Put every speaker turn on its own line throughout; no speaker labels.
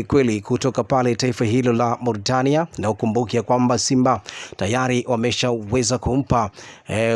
Kweli kutoka pale taifa hilo la Mauritania, na ukumbuke kwamba Simba tayari wameshaweza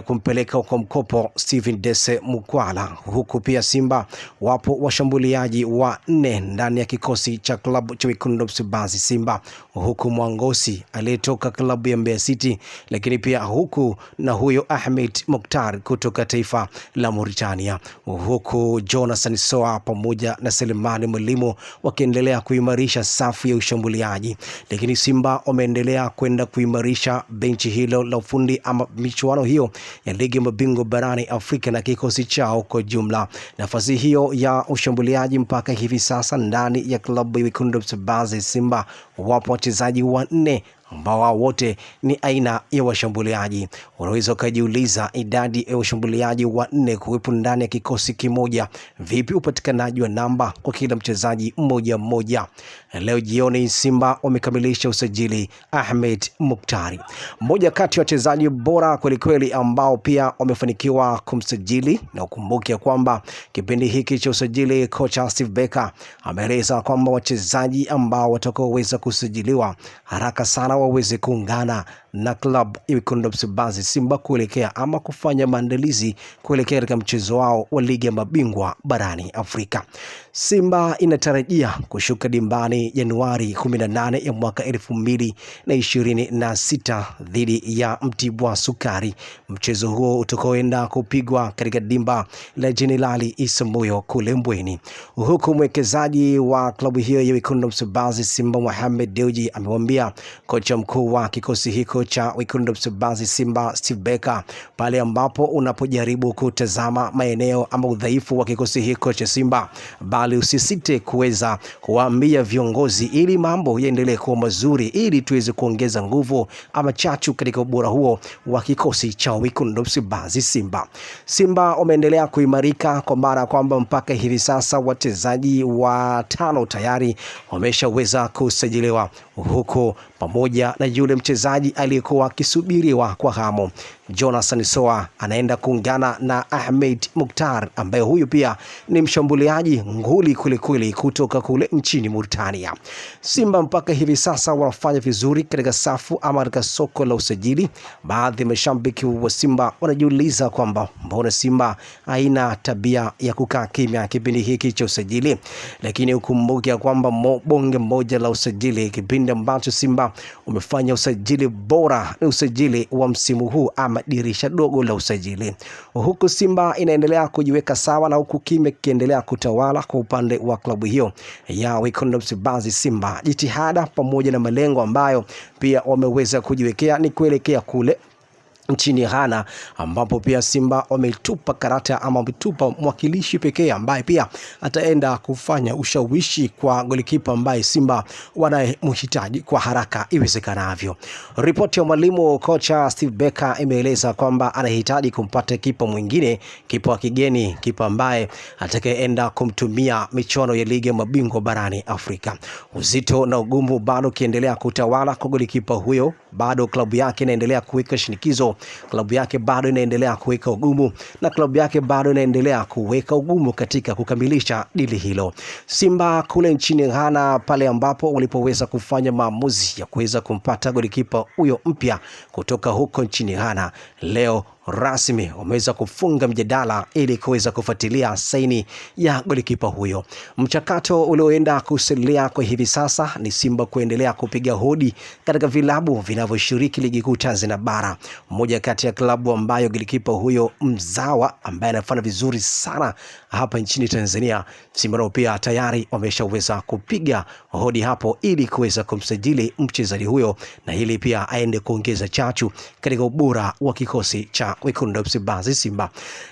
kumpeleka kwa mkopo Steven Dese Mukwala, huku pia Simba wapo washambuliaji wa 4 ndani ya kikosi cha klabu cha Wekundu Msimbazi Simba, huku Mwangosi aliyetoka klabu ya Mbeya City, lakini pia huku na huyo Ahmed Mokhtar kutoka taifa la Mauritania, huku Jonathan Soa pamoja na Selemani Mwalimu wakiendelea kuimarisha safu ya ushambuliaji. Lakini Simba wameendelea kwenda kuimarisha benchi hilo la ufundi ama michuano hiyo ya ligi mabingwa barani Afrika na kikosi chao kwa jumla. Nafasi hiyo ya ushambuliaji mpaka hivi sasa ndani ya klabu ya Wekundu Msimbazi Simba wapo wachezaji 4 ambao wote ni aina ya washambuliaji. Unaweza kujiuliza idadi ya washambuliaji 4 kuwepo ndani ya kikosi kimoja, vipi upatikanaji wa namba kwa kila mchezaji mmoja. Leo jioni Simba wamekamilisha usajili Ahmed Mokhtar, mmoja kati ya wachezaji bora kweli ambao pia wamefanikiwa kumsajili. Na ukumbuke kwamba kipindi hiki cha usajili kocha Steve Becker ameeleza kwamba wachezaji ambao watakaoweza kusajiliwa haraka sana waweze kuungana na klabu ya Wekundu Msimbazi Simba kuelekea ama kufanya maandalizi kuelekea katika mchezo wao wa ligi ya mabingwa barani Afrika. Simba inatarajia kushuka dimbani Januari 18 ya mwaka 2026 dhidi ya Mtibwa Sukari. Mchezo huo utakaoenda kupigwa katika dimba la Jenerali Isamuhyo kule Mbweni, huku mwekezaji wa klabu hiyo ya Wekundu Msimbazi Simba Mohamed Dewji amemwambia kocha mkuu wa kikosi hiko cha Wekundu Msimbazi Simba Steve Becker, pale ambapo unapojaribu kutazama maeneo ama udhaifu wa kikosi hiko cha Simba, bali usisite kuweza kuwaambia viongozi ili mambo yaendelee kuwa mazuri, ili tuweze kuongeza nguvu ama chachu katika ubora huo wa kikosi cha Wekundu Msimbazi Simba. Simba wameendelea kuimarika kwa maana kwamba mpaka hivi sasa wachezaji 5 tayari wameshaweza kusajiliwa, huko pamoja na yule mchezaji aliyekuwa akisubiriwa kwa hamu Jonathan Soa anaenda kuungana na Ahmed Mokhtar, ambaye huyu pia ni mshambuliaji nguli kweli kutoka kule nchini Mauritania. Simba mpaka hivi sasa wanafanya vizuri katika safu ama katika soko la usajili. Baadhi ya mashabiki wa Simba wanajiuliza kwamba mbona Simba haina tabia ya kukaa kimya kipindi hiki cha usajili, lakini ukumbuke kwamba bonge moja la usajili kipindi ambacho Simba umefanya usajili bora ni usajili wa msimu huu ama dirisha dogo la usajili, huku Simba inaendelea kujiweka sawa na huku kimya kiendelea kutawala kwa upande wa klabu hiyo ya Wekundu Msimbazi Simba. Jitihada pamoja na malengo ambayo pia wameweza kujiwekea ni kuelekea kule nchini Ghana, ambapo pia Simba wametupa karata ama wametupa mwakilishi pekee ambaye pia ataenda kufanya ushawishi kwa golikipa ambaye Simba wanamhitaji kwa haraka iwezekanavyo. Ripoti ya mwalimu kocha Steve Becker imeeleza kwamba anahitaji kumpata kipa mwingine, kipa wa kigeni, kipa ambaye atakayeenda kumtumia michuano ya ligi ya mabingwa barani Afrika. Uzito na ugumu bado kiendelea kutawala kwa golikipa huyo, bado klabu yake inaendelea kuweka shinikizo, klabu yake bado inaendelea kuweka ugumu, na klabu yake bado inaendelea kuweka ugumu katika kukamilisha dili hilo. Simba kule nchini Ghana, pale ambapo walipoweza kufanya maamuzi ya kuweza kumpata golikipa huyo mpya kutoka huko nchini Ghana, leo rasmi wameweza kufunga mjadala ili kuweza kufuatilia saini ya golikipa huyo. Mchakato ulioenda kusalia kwa hivi sasa ni Simba kuendelea kupiga hodi katika vilabu vinavyoshiriki ligi kuu Tanzania bara. Mmoja kati ya klabu ambayo golikipa huyo mzawa ambaye anafanya vizuri sana hapa nchini Tanzania, Simba nao pia tayari wameshaweza kupiga hodi hapo ili kuweza kumsajili mchezaji huyo, na hili pia aende kuongeza chachu katika ubora wa kikosi cha Wekundu Msimbazi Simba.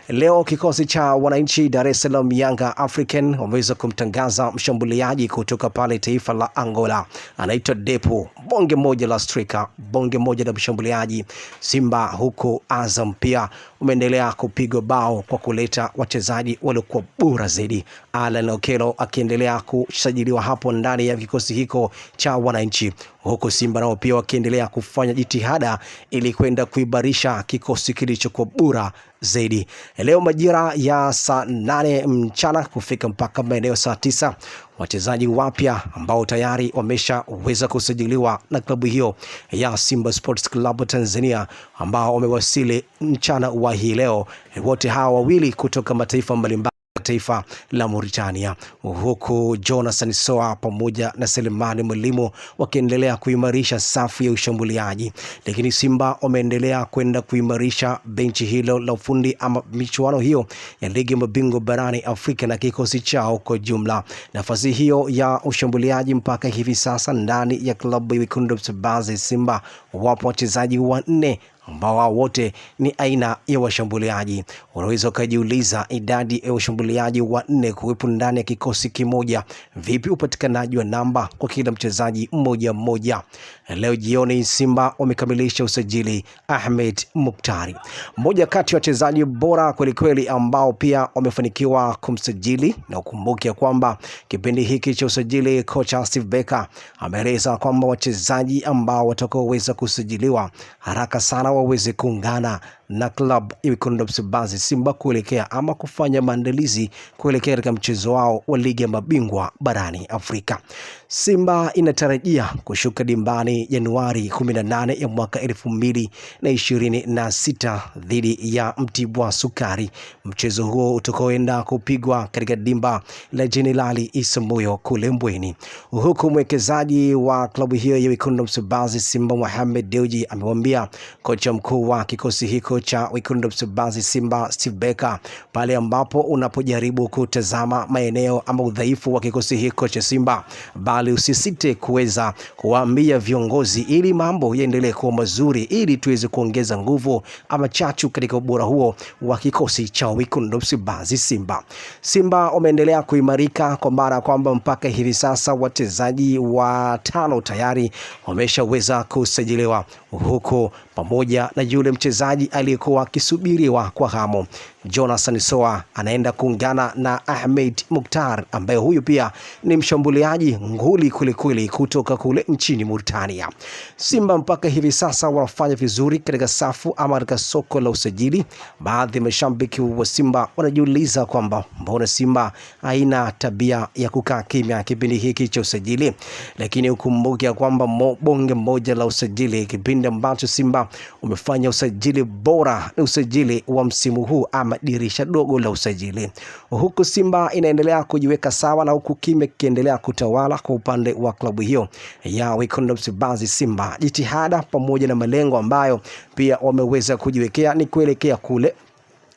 Leo kikosi cha wananchi Dar es Salaam Yanga African wameweza kumtangaza mshambuliaji kutoka pale taifa la Angola, anaitwa Depo, bonge moja la striker, bonge moja la mshambuliaji Simba. Huko Azam pia umeendelea kupigwa bao kwa kuleta wachezaji waliokuwa bora zaidi. Alan Okello akiendelea kusajiliwa hapo ndani ya kikosi hiko cha wananchi, huku Simba nao pia wakiendelea kufanya jitihada ili kwenda kuibarisha kikosi kilichokuwa bora zaidi. Leo majira ya saa 8 mchana kufika mpaka maeneo saa 9, wachezaji wapya ambao tayari wameshaweza kusajiliwa na klabu hiyo ya Simba Sports Club Tanzania ambao wamewasili mchana wa hii leo, wote hawa wawili kutoka mataifa mbalimbali, taifa la Mauritania, huku Jonathan Soa pamoja na Selemani Mwalimu wakiendelea kuimarisha safu ya ushambuliaji. Lakini Simba wameendelea kwenda kuimarisha benchi hilo la ufundi ama michuano hiyo ya ligi mabingwa barani Afrika na kikosi chao kwa jumla. Nafasi hiyo ya ushambuliaji mpaka hivi sasa ndani ya klabu ya Wekundu wa Msimbazi Simba wapo wachezaji 4 ambao wote ni aina ya washambuliaji. Unaweza kujiuliza idadi ya washambuliaji 4 kuwepo ndani ya kikosi kimoja, vipi upatikanaji wa namba kwa kila mchezaji mmoja? Leo jioni Simba wamekamilisha usajili Ahmed Muktari, mmoja kati ya wachezaji bora kweli ambao pia wamefanikiwa kumsajili, na ukumbuke kwamba kipindi hiki cha usajili kocha Steve Becker ameeleza kwamba wachezaji ambao watakaoweza kusajiliwa haraka sana waweze kuungana na klabu ya Wekundu wa Msimbazi Simba kuelekea ama kufanya maandalizi kuelekea katika mchezo wao wa ligi ya mabingwa barani Afrika. Simba inatarajia kushuka dimbani Januari 18 ya mwaka 2026 dhidi ya Mtibwa Sukari. Mchezo huo utakaoenda kupigwa katika dimba la Jenerali Isamuhyo kule Mbweni, huku mwekezaji wa klabu hiyo ya Wekundu wa Msimbazi Simba Mohamed Dewji amemwambia kocha mkuu wa kikosi hiko cha Wekundu wa Msimbazi Simba Steve Becker, pale ambapo unapojaribu kutazama maeneo ama udhaifu wa kikosi hiko cha Simba, bali usisite kuweza kuwaambia viongozi ili mambo yaendelee kuwa mazuri, ili tuweze kuongeza nguvu ama chachu katika ubora huo wa kikosi cha Wekundu wa Msimbazi Simba. Simba wameendelea kuimarika kwa maana kwamba mpaka hivi sasa wachezaji 5 tayari wameshaweza kusajiliwa, huko pamoja na yule mchezaji aliyekuwa akisubiriwa kwa hamu Jonathan Soa anaenda kuungana na Ahmed Mukhtar, ambaye huyu pia ni mshambuliaji nguli kweli kutoka kule nchini Mauritania. Simba mpaka hivi sasa wanafanya vizuri katika safu ama katika soko la usajili. Baadhi ya mashabiki wa Simba wanajiuliza kwamba mbona Simba haina tabia ya kukaa kimya kipindi hiki cha usajili, lakini ukumbuke kwamba bonge moja la usajili, kipindi ambacho Simba umefanya usajili bora ni usajili wa msimu huu ama dirisha dogo la usajili, huku Simba inaendelea kujiweka sawa na huku kimya kiendelea kutawala kwa upande wa klabu hiyo ya Wekundu wa Msimbazi Simba. Jitihada pamoja na malengo ambayo pia wameweza kujiwekea ni kuelekea kule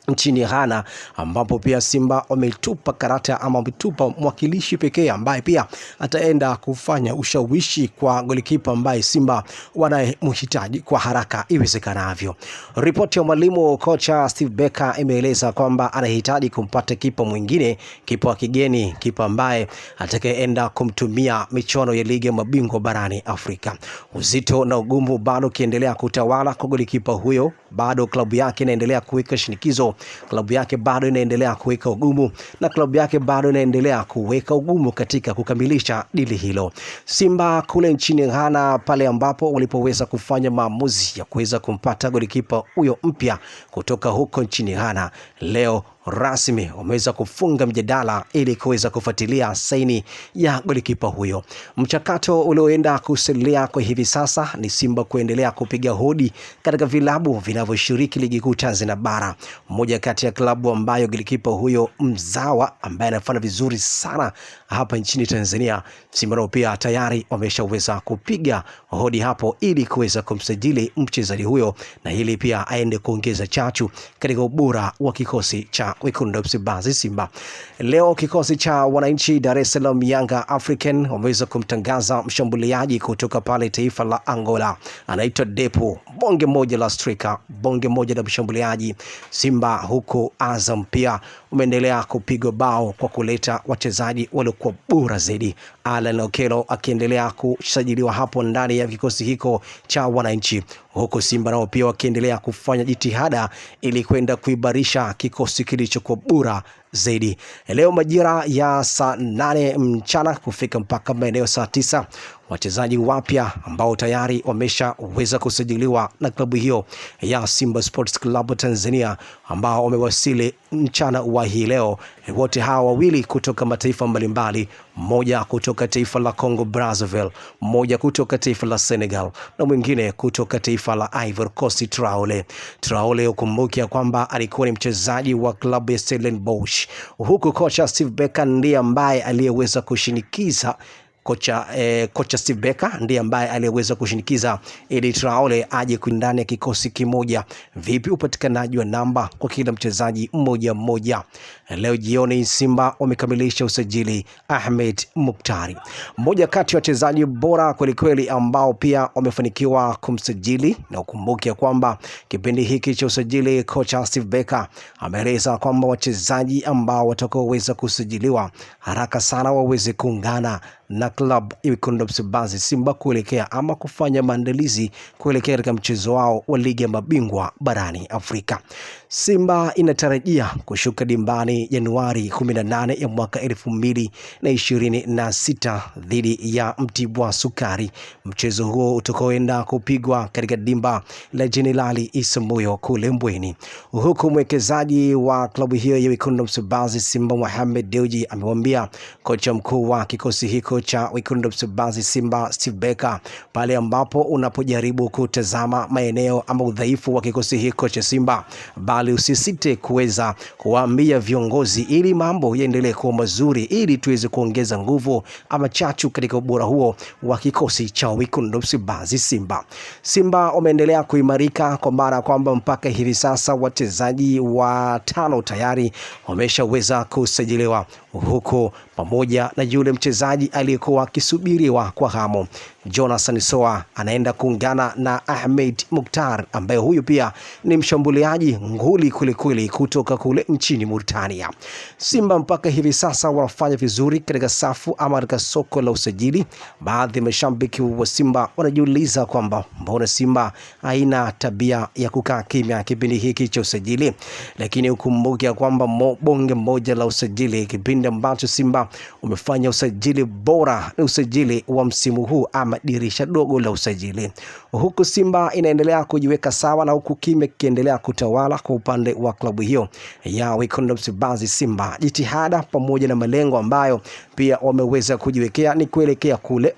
nchini Ghana, ambapo pia Simba wametupa karata ama wametupa mwakilishi pekee ambaye pia ataenda kufanya ushawishi kwa golikipa ambaye Simba wanamhitaji kwa haraka iwezekanavyo. Ripoti ya mwalimu kocha Steve Becker imeeleza kwamba anahitaji kumpata kipa mwingine, kipa wa kigeni, kipa ambaye atakayeenda kumtumia michuano ya ligi ya mabingwa barani Afrika. Uzito na ugumu bado kiendelea kutawala kwa golikipa huyo, bado klabu yake inaendelea kuweka shinikizo, klabu yake bado inaendelea kuweka ugumu, na klabu yake bado inaendelea kuweka ugumu katika kukamilisha dili hilo. Simba kule nchini Ghana, pale ambapo walipoweza kufanya maamuzi ya kuweza kumpata golikipa huyo mpya kutoka huko nchini Ghana, leo rasmi wameweza kufunga mjadala ili kuweza kufuatilia saini ya golikipa huyo. Mchakato ulioenda kusalia kwa hivi sasa ni Simba kuendelea kupiga hodi katika vilabu vinavyoshiriki ligi kuu Tanzania bara. Mmoja kati ya klabu ambayo golikipa huyo mzawa ambaye anafanya vizuri sana hapa nchini Tanzania, Simba nao pia tayari wameshaweza kupiga hodi hapo ili kuweza kumsajili mchezaji huyo, na hili pia aende kuongeza chachu katika ubora wa kikosi cha Wekundu wa Msimbazi Simba. Leo kikosi cha wananchi Dar es Salaam Yanga African wameweza kumtangaza mshambuliaji kutoka pale taifa la Angola, anaitwa Depo, bonge moja la striker, bonge moja la mshambuliaji Simba. Huko Azam pia umeendelea kupigwa bao kwa kuleta wachezaji waliokuwa bora zaidi, Alan Okello akiendelea kusajiliwa hapo ndani ya kikosi hiko cha wananchi, huko Simba nao pia wakiendelea kufanya jitihada ili kwenda kuibarisha kikosi kilichokuwa bora zaidi. Leo majira ya saa 8 mchana kufika mpaka maeneo saa 9, wachezaji wapya ambao tayari wameshaweza kusajiliwa na klabu hiyo ya Simba Sports Club Tanzania ambao wamewasili mchana wa hii leo. Wote hawa wawili kutoka mataifa mbalimbali, mmoja kutoka taifa la Congo Brazzaville, mmoja kutoka taifa la Senegal na mwingine kutoka taifa la Ivory Coast. Traore ukumbuke kwamba alikuwa ni mchezaji wa klabu ya Stellenbosch, huku kocha Steve Becker ndiye ambaye aliyeweza kushinikiza Kocha Steve Becker ndiye ambaye aliweza kushinikiza ili Traore aje ndani ya kikosi kimoja. Vipi upatikanaji wa namba kwa kila mchezaji mmoja? Leo jioni Simba wamekamilisha usajili Ahmed Muktari, mmoja kati ya wachezaji bora kweli ambao pia wamefanikiwa kumsajili. Na ukumbuke kwamba kipindi hiki cha usajili kocha Steve Becker ameeleza kwamba wachezaji ambao watakaoweza kusajiliwa haraka sana waweze kuungana na klabu ya Wekundu wa Msimbazi Simba kuelekea ama kufanya maandalizi kuelekea katika mchezo wao wa ligi ya mabingwa barani Afrika. Simba inatarajia kushuka dimbani Januari 18 ya mwaka 2026 dhidi ya Mtibwa Sukari. Mchezo huo utakaoenda kupigwa katika dimba la Jenerali Isamuhyo kule Mbweni. Huku mwekezaji wa klabu hiyo ya Wekundu wa Msimbazi Simba Mohamed Dewji amemwambia kocha mkuu wa kikosi hiko cha Wekundu wa Msimbazi Simba Steve Becker, pale ambapo unapojaribu kutazama maeneo ama udhaifu wa kikosi hiko cha Simba, bali usisite kuweza kuwaambia viongozi ili mambo yaendelee kuwa mazuri, ili tuweze kuongeza nguvu ama chachu katika ubora huo wa kikosi cha Wekundu wa Msimbazi Simba. Simba wameendelea kuimarika kwa maana kwamba mpaka hivi sasa wachezaji 5 tayari wameshaweza kusajiliwa, huko pamoja na yule mchezaji aliyekuwa akisubiriwa kwa hamu. Jonathan Soa anaenda kuungana na Ahmed Mukhtar ambaye huyu pia ni mshambuliaji nguli kweli kutoka kule nchini Mauritania. Simba mpaka hivi sasa wanafanya vizuri katika safu ama katika soko la usajili. Baadhi ya mashabiki wa Simba wanajiuliza kwamba mbona Simba haina tabia ya kukaa kimya kipindi hiki cha usajili, lakini ukumbuke kwamba bonge moja la usajili kipindi ambacho Simba umefanya usajili bora ni usajili wa msimu huu ama dirisha dogo la usajili. Huku Simba inaendelea kujiweka sawa na huku kimya kiendelea kutawala kwa upande wa klabu hiyo ya Wekundu wa Msimbazi Simba. Jitihada pamoja na malengo ambayo pia wameweza kujiwekea ni kuelekea kule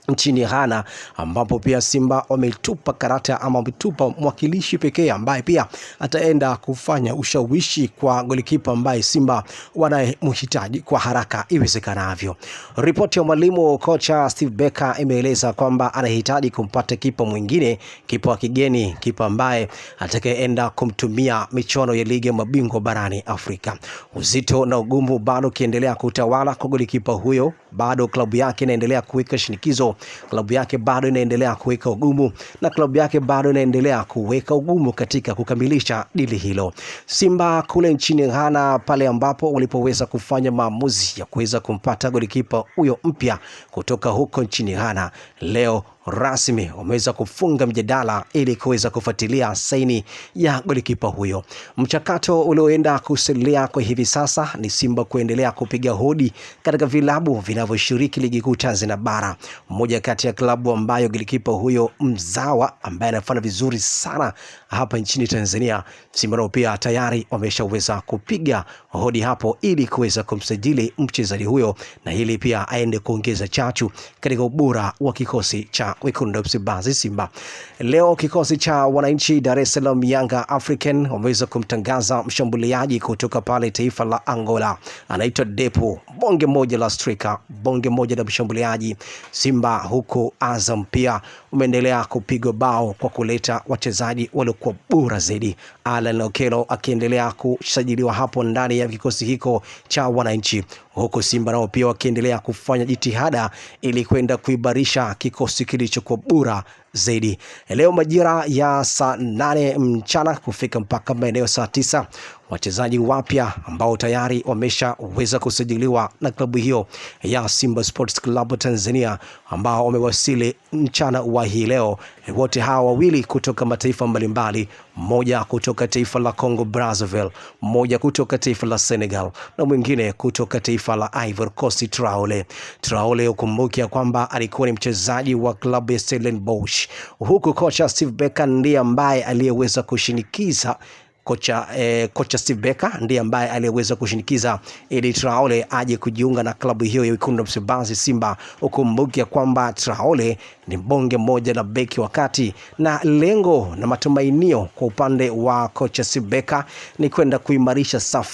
nchini Ghana, ambapo pia Simba wametupa karata ama wametupa mwakilishi pekee ambaye pia ataenda kufanya ushawishi kwa golikipa ambaye Simba wanamhitaji kwa haraka iwezekanavyo. Ripoti ya mwalimu kocha Steve Becker imeeleza kwamba anahitaji kumpata kipa mwingine, kipa wa kigeni, kipa ambaye atakayeenda kumtumia michuano ya ligi ya mabingwa barani Afrika. Uzito na ugumu bado kiendelea kutawala kwa golikipa huyo, bado klabu yake inaendelea kuweka shinikizo, klabu yake bado inaendelea kuweka ugumu, na klabu yake bado inaendelea kuweka ugumu katika kukamilisha dili hilo. Simba kule nchini Ghana, pale ambapo walipoweza kufanya maamuzi ya kuweza kumpata golikipa huyo mpya kutoka huko nchini Ghana, leo rasmi wameweza kufunga mjadala ili kuweza kufuatilia saini ya golikipa huyo. Mchakato ulioenda kusalia kwa hivi sasa ni Simba kuendelea kupiga hodi katika vilabu vinavyoshiriki ligi kuu Tanzania bara. Mmoja kati ya klabu ambayo golikipa huyo mzawa ambaye anafanya vizuri sana hapa nchini Tanzania, Simba nao pia tayari wameshaweza kupiga hodi hapo ili kuweza kumsajili mchezaji huyo, na hili pia aende kuongeza chachu katika ubora wa kikosi cha Wekundu wa Msimbazi Simba. Leo kikosi cha wananchi Dar es Salaam Yanga African wameweza kumtangaza mshambuliaji kutoka pale taifa la Angola, anaitwa Depo, bonge moja la striker, bonge moja la mshambuliaji Simba. Huko Azam pia umeendelea kupigwa bao kwa kuleta wachezaji waliokuwa bora zaidi. Alan Okello akiendelea kusajiliwa hapo ndani ya kikosi hiko cha wananchi, huku Simba nao pia wakiendelea kufanya jitihada ili kwenda kuimarisha kikosi kilichokuwa bora zaidi. Leo majira ya saa 8 mchana kufika mpaka maeneo saa 9, wachezaji wapya ambao tayari wameshaweza kusajiliwa na klabu hiyo ya Simba Sports Club Tanzania ambao wamewasili mchana wa hii leo. Wote hawa wawili kutoka mataifa mbalimbali, mmoja kutoka taifa la Congo Brazzaville, mmoja kutoka taifa la Senegal na mwingine kutoka taifa la Ivory Coast. Traore ukumbuke kwamba alikuwa ni mchezaji wa klabu ya Stellenbosch, huku kocha Steve Becker ndiye ambaye aliyeweza kushinikiza kocha Steve Becker ndiye ambaye aliweza kushinikiza ili Traore aje kujiunga na klabu hiyo ya Wekundu wa Msimbazi Simba. Ukumbuke kwamba Traore ni bonge moja la beki wakati, na lengo na matumainio kwa upande wa kocha Steve Becker ni kwenda kuimarisha safu